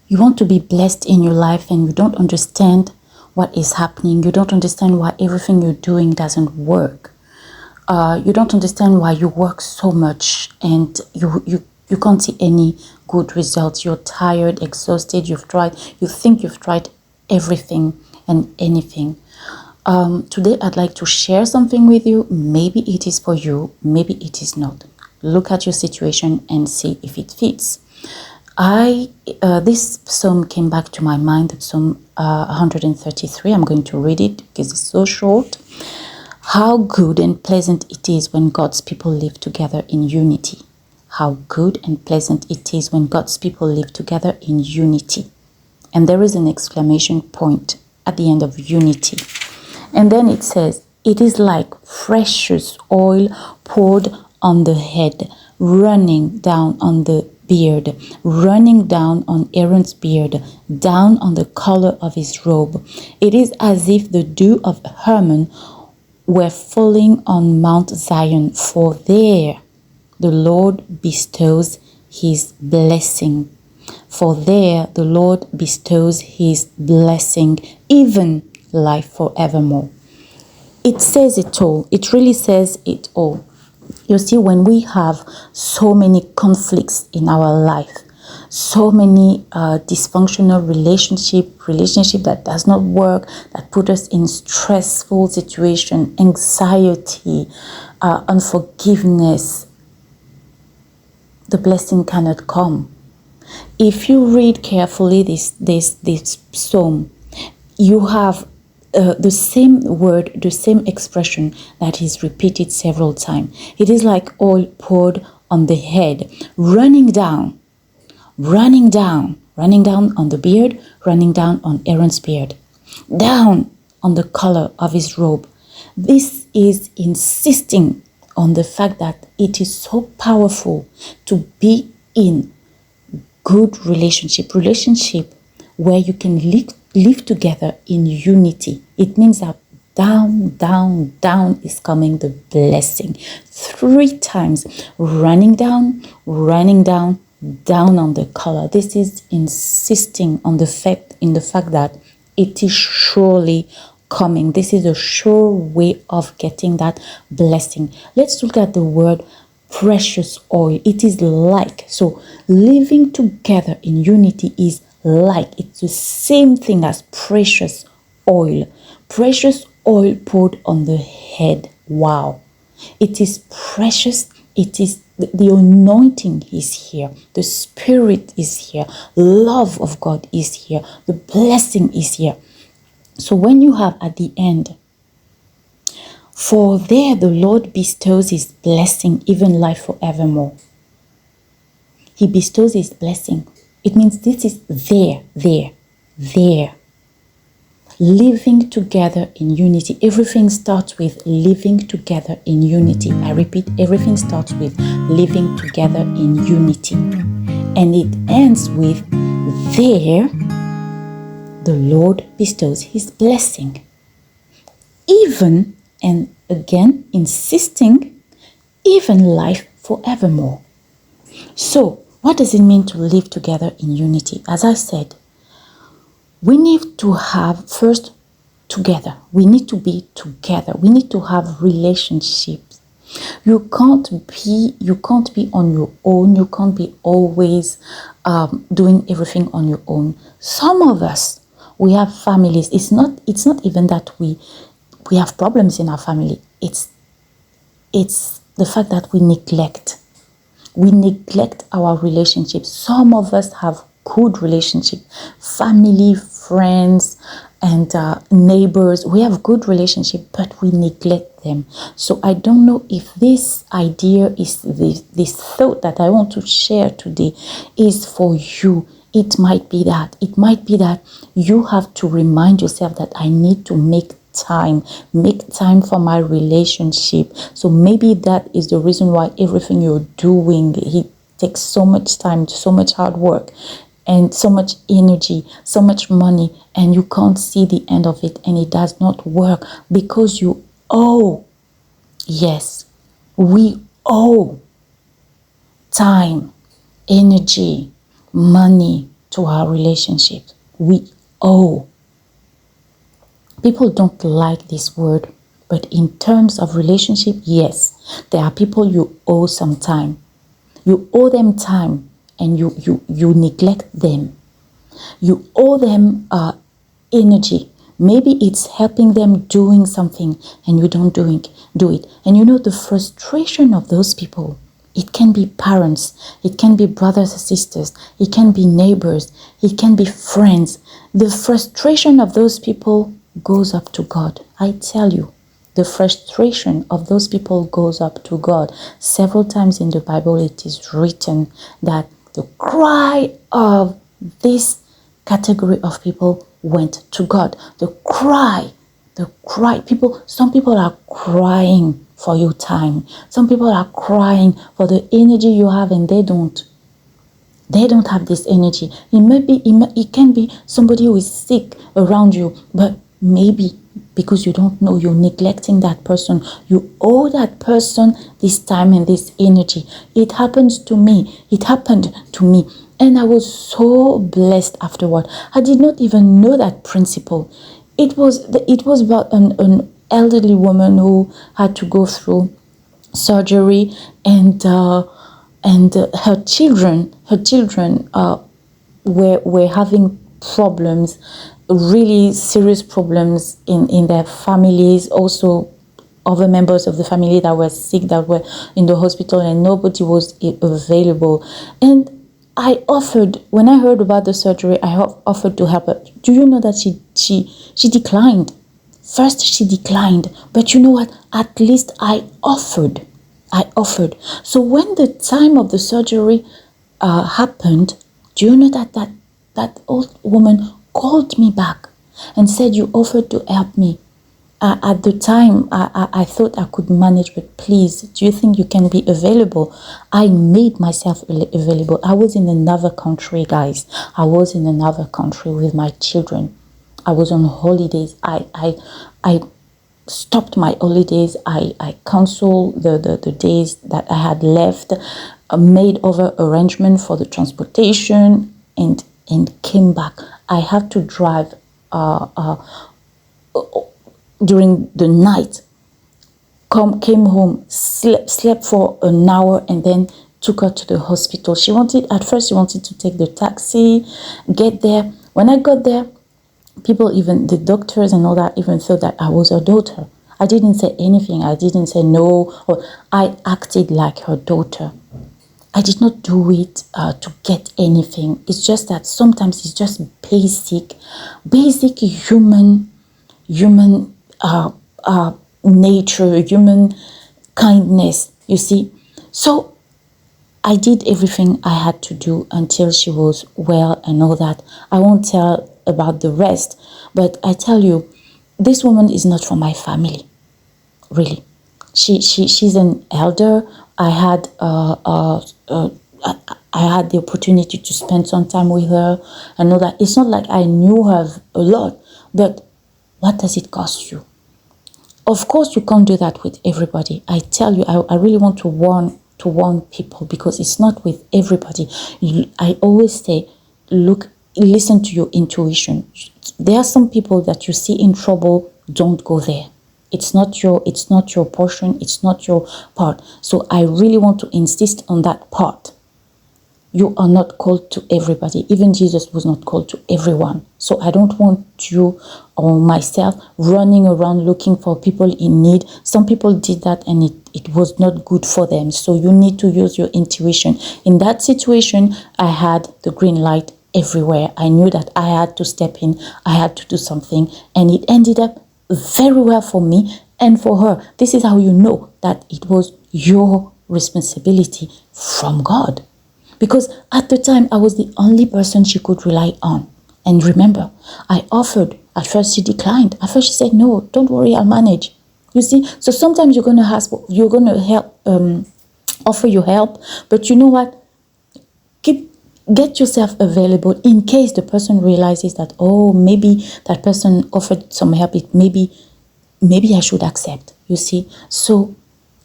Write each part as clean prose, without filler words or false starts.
You want to be blessed in your life and you don't understand what is happening. You don't understand why everything you're doing doesn't work. You don't understand why you work so much and you can't see any good results. You're tired, exhausted, you think you've tried everything and anything. Today I'd like to share something with you. Maybe it is for you, maybe it is not. Look at your situation and see if it fits. This psalm came back to my mind, Psalm 133. I'm going to read it because it's so short. How good and pleasant it is when God's people live together in unity. How good and pleasant it is when God's people live together in unity. And there is an exclamation point at the end of unity. And then it says, it is like precious oil poured on the head, running down on the beard, running down on Aaron's beard, down on the collar of his robe. It is as if the dew of Hermon were falling on Mount Zion, for there the Lord bestows his blessing. For there the Lord bestows his blessing, even life forevermore. It says it all. It really says it all. You see, when we have so many conflicts in our life, so many dysfunctional relationship that does not work, that put us in stressful situation, anxiety, unforgiveness, the blessing cannot come. If you read carefully this psalm, you have the same word, the same expression that is repeated several times. It is like oil poured on the head, running down on the beard, running down on Aaron's beard, down on the collar of his robe. This is insisting on the fact that it is so powerful to be in good relationship where you can live together in unity. It means that down is coming the blessing. 3 times, running down, down on the collar. This is insisting on the fact that it is surely coming. This is a sure way of getting that blessing. Let's look at the word precious oil. It is like. So living together in unity is like. It's the same thing as precious oil. Precious oil poured on the head. Wow. It is precious. It is the anointing is here. The Spirit is here. Love of God is here. The blessing is here. So when you have at the end, for there the Lord bestows his blessing, even life forevermore. He bestows his blessing. It means this is there. Living together in unity. Everything starts with living together in unity. I repeat, everything starts with living together in unity. And it ends with, there the Lord bestows his blessing. Even, and again, insisting, even life forevermore. So, what does it mean to live together in unity? As I said, we need to have first together. We need to be together. We need to have relationships. You can't be on your own. You can't be always doing everything on your own. Some of us, we have families. It's not even that we have problems in our family. It's the fact that we neglect our relationships. Some of us have good relationship, family, friends, and neighbors. We have good relationship, but we neglect them. So I don't know if this idea is this thought that I want to share today is for you. It might be that you have to remind yourself that I need to make time for my relationship. So maybe that is the reason why everything you're doing, it takes so much time, so much hard work, and so much energy, so much money, and you can't see the end of it, and it does not work because you owe. Yes, we owe time, energy, money to our relationships. We owe. People don't like this word, but in terms of relationship, yes, there are people you owe some time. You owe them time, and you neglect them. You owe them energy. Maybe it's helping them doing something and you don't do it. And you know the frustration of those people. It can be parents, it can be brothers and sisters, it can be neighbors, it can be friends. The frustration of those people goes up to God. I tell you, the frustration of those people goes up to God. Several times in the Bible it is written that the cry of this category of people went to God. The cry, some people are crying for your time. Some people are crying for the energy you have, and they don't have this energy. It can be somebody who is sick around you, but maybe because you don't know, you're neglecting that person. You owe that person this time and this energy. It happened to me. And I was so blessed afterward. I did not even know that principle. It was about an elderly woman who had to go through surgery, and her children were having problems, really serious problems in their families. Also, other members of the family that were sick, that were in the hospital, and nobody was available. And when I heard about the surgery, I offered to help her. Do you know that she declined? First she declined, but you know what? At least I offered. So when the time of the surgery happened, do you know that old woman called me back and said, you offered to help me. At the time, I thought I could manage, but please, do you think you can be available? I made myself available. I was in another country, guys. I was in another country with my children. I was on holidays. I stopped my holidays. I canceled the days that I had left, made other arrangement for the transportation, and came back. I had to drive during the night, came home, slept for an hour, and then took her to the hospital. At first she wanted to take the taxi, get there. When I got there, people, even the doctors and all that, even thought that I was her daughter. I didn't say anything. I didn't say no, or I acted like her daughter. I did not do it to get anything. It's just that sometimes it's just basic human nature, human kindness, you see. So I did everything I had to do until she was well and all that. I won't tell about the rest, but I tell you, this woman is not from my family, really. She's an elder. I had the opportunity to spend some time with her and all that. It's not like I knew her a lot, but what does it cost you? Of course, you can't do that with everybody. I tell you, I really want to warn people, because it's not with everybody. I always say, listen to your intuition. There are some people that you see in trouble, don't go there. It's not your portion, it's not your part. So I really want to insist on that part. You are not called to everybody. Even Jesus was not called to everyone. So I don't want you or myself running around looking for people in need. Some people did that and it was not good for them. So you need to use your intuition. In that situation, I had the green light everywhere. I knew that I had to step in. I had to do something. And it ended up very well for me and for her. This is how you know that it was your responsibility from God. Because at the time, I was the only person she could rely on. And remember, I offered. At first, she declined. At first, she said, no, don't worry, I'll manage. You see? So sometimes you're going to help, offer your help. But you know what? Get yourself available in case the person realizes that, oh, maybe that person offered some help. Maybe I should accept. You see? So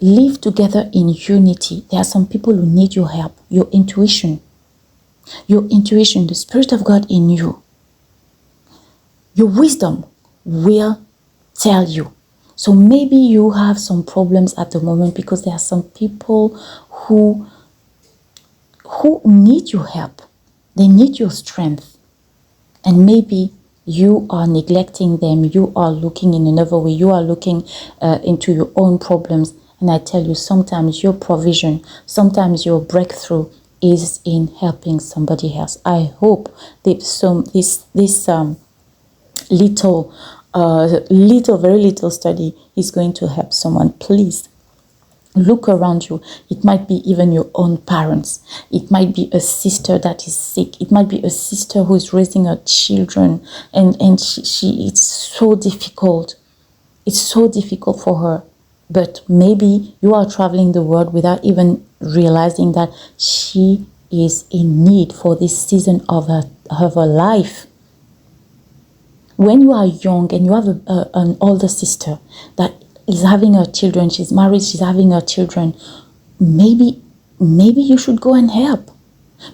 live together in unity. There are some people who need your help, your intuition. Your intuition, the Spirit of God in you, your wisdom will tell you. So maybe you have some problems at the moment because there are some people who need your help. They need your strength. And maybe you are neglecting them. You are looking in another way. You are looking into your own problems. And I tell you, sometimes your provision, sometimes your breakthrough is in helping somebody else. I hope that this very little study is going to help someone. Please look around you. It might be even your own parents. It might be a sister that is sick. It might be a sister who is raising her children, and she it's so difficult. It's so difficult for her. But maybe you are traveling the world without even realizing that she is in need for this season of her life. When you are young and you have an older sister that is having her children, she's married, she's having her children, maybe you should go and help,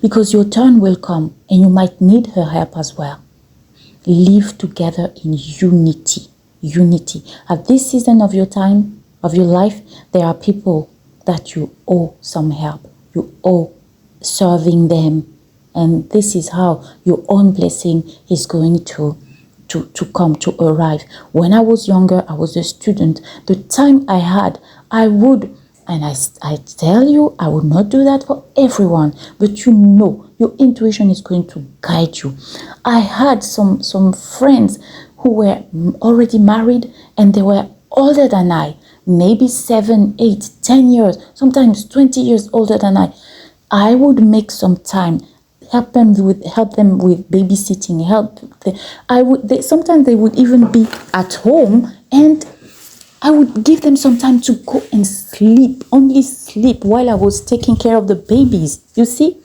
because your turn will come and you might need her help as well. Live together in unity. At this season of your time, of your life, there are people that you owe some help. You owe serving them. And this is how your own blessing is going to come to arrive. When I was younger, I was a student. The time I had, I would, and I tell you, I would not do that for everyone, but you know, your intuition is going to guide you. I had some friends who were already married and they were older than I, maybe 7, 8, 10 years, sometimes 20 years older than I. I would make some time, help them with babysitting, sometimes they would even be at home, and I would give them some time to go and sleep, only sleep, while I was taking care of the babies. You see?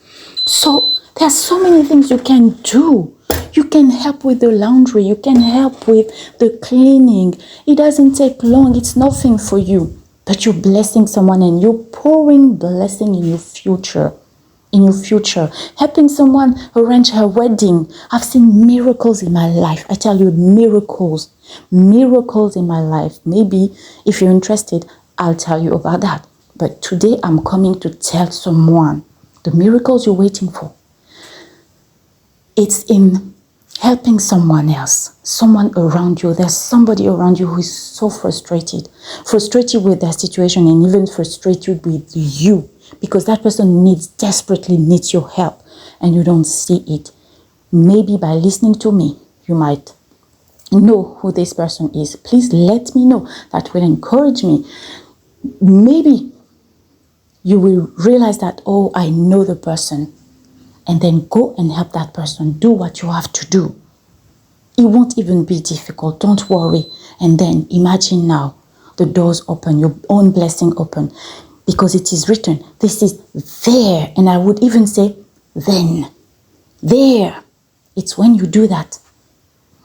So there are so many things you can do. You can help with the laundry. You can help with the cleaning. It doesn't take long. It's nothing for you. But you're blessing someone and you're pouring blessing in your future. Helping someone arrange her wedding. I've seen miracles in my life. I tell you, miracles in my life. Maybe if you're interested, I'll tell you about that. But today I'm coming to tell someone the miracles you're waiting for. It's in helping someone else, someone around you. There's somebody around you who is so frustrated with their situation, and even frustrated with you, because that person desperately needs your help and you don't see it. Maybe by listening to me, you might know who this person is. Please let me know. That will encourage me. Maybe you will realize that, oh, I know the person, and then go and help that person. Do what you have to do. It won't even be difficult. Don't worry. And then imagine now the doors open, your own blessing open. Because it is written, this is there. And I would even say, then. There. It's when you do that.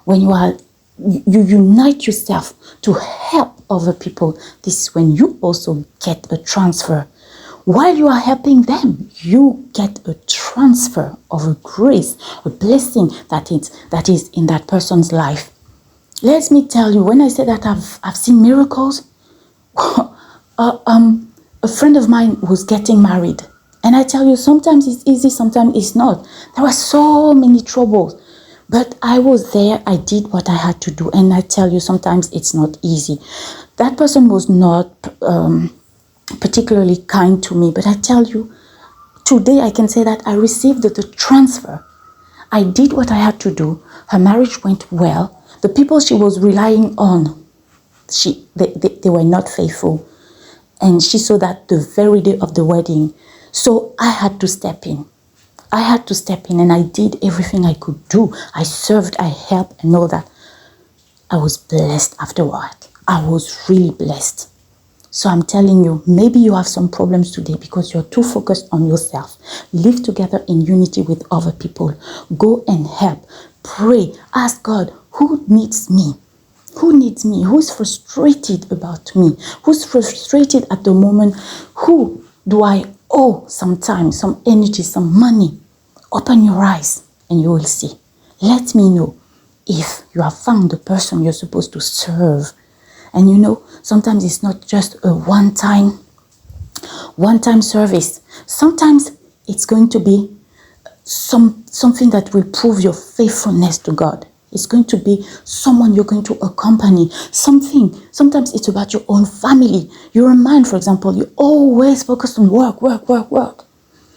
When you unite yourself to help other people. This is when you also get a transfer. While you are helping them, you get a transfer of a grace, a blessing that is in that person's life. Let me tell you, when I say that I've seen miracles, a friend of mine was getting married. And I tell you, sometimes it's easy, sometimes it's not. There were so many troubles. But I was there, I did what I had to do. And I tell you, sometimes it's not easy. That person was not particularly kind to me. But I tell you, today I can say that I received the transfer. I did what I had to do. Her marriage went well. The people she was relying on, they were not faithful. And she saw that the very day of the wedding. So I had to step in. And I did everything I could do. I served, I helped, and all that. I was blessed afterward. I was really blessed. So I'm telling you, maybe you have some problems today because you're too focused on yourself. Live together in unity with other people. Go and help. Pray. Ask God, who needs me? Who needs me? Who's frustrated about me? Who's frustrated at the moment? Who do I owe some time, some energy, some money? Open your eyes and you will see. Let me know if you have found the person you're supposed to serve. And you know, sometimes it's not just a one-time service. Sometimes it's going to be something that will prove your faithfulness to God. It's going to be someone you're going to accompany. Sometimes it's about your own family. You're a man, for example, you always focus on work.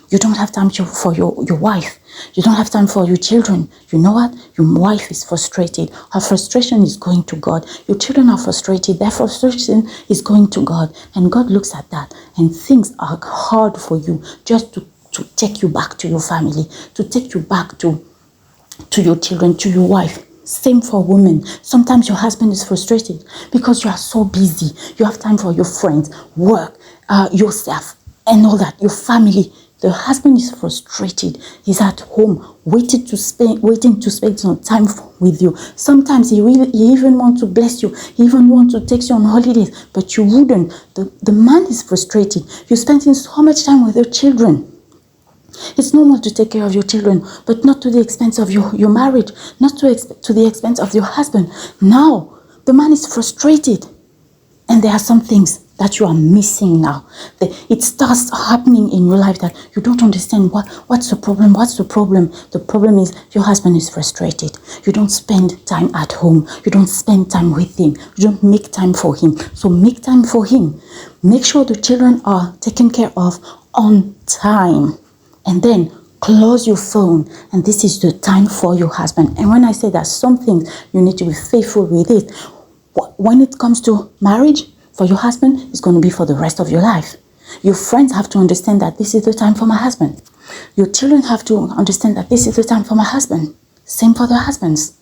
You don't have time for your wife. You don't have time for your children. You know what? Your wife is frustrated. Her frustration is going to God. Your children are frustrated. Their frustration is going to God. And God looks at that. And things are hard for you just to take you back to your family, to take you back to your children, to your wife. Same for women. Sometimes your husband is frustrated because you are so busy. You have time for your friends, work, yourself, and all that, your family. The husband is frustrated. He's at home, waiting to spend some time with you. Sometimes he even wants to bless you. He even wants to take you on holidays, but you wouldn't. The man is frustrated. You're spending so much time with your children. It's normal to take care of your children, but not to the expense of your marriage, not to the expense of your husband. Now, the man is frustrated. And there are some things that you are missing now. It starts happening in your life that you don't understand. What's the problem? What's the problem? The problem is your husband is frustrated. You don't spend time at home. You don't spend time with him. You don't make time for him. So make time for him. Make sure the children are taken care of on time. And then close your phone. And this is the time for your husband. And when I say that some things you need to be faithful with it, when it comes to marriage, for your husband, it's going to be for the rest of your life. Your friends have to understand that this is the time for my husband. Your children have to understand that this is the time for my husband. Same for the husbands.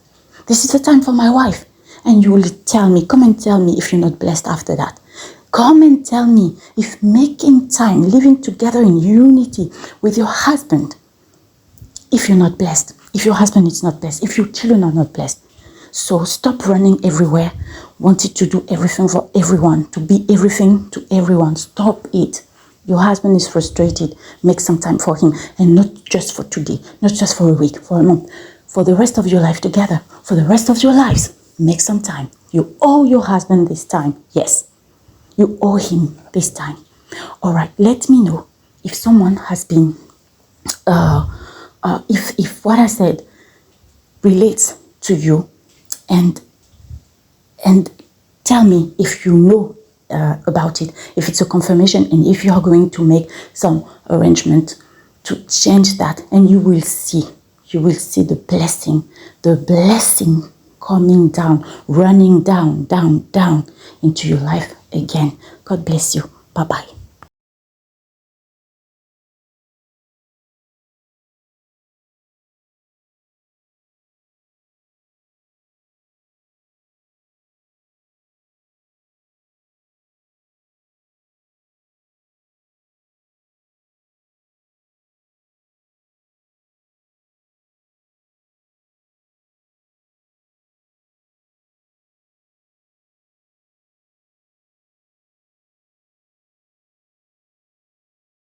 This is the time for my wife. And you will tell me, come and tell me if you're not blessed after that. Come and tell me if making time, living together in unity with your husband, if you're not blessed, if your husband is not blessed, if your children are not blessed. So stop running everywhere, wanting to do everything for everyone, to be everything to everyone. Stop it. Your husband is frustrated. Make some time for him, and not just for today, not just for a week, for a month, for the rest of your life together, for the rest of your lives. Make some time. You owe your husband this time. Yes, you owe him this time. All right, let me know if someone has been, if what I said relates to you. And tell me if you know about it, if it's a confirmation, and if you are going to make some arrangement to change that, and you will see the blessing coming down, running down into your life again. God bless you. Bye-bye.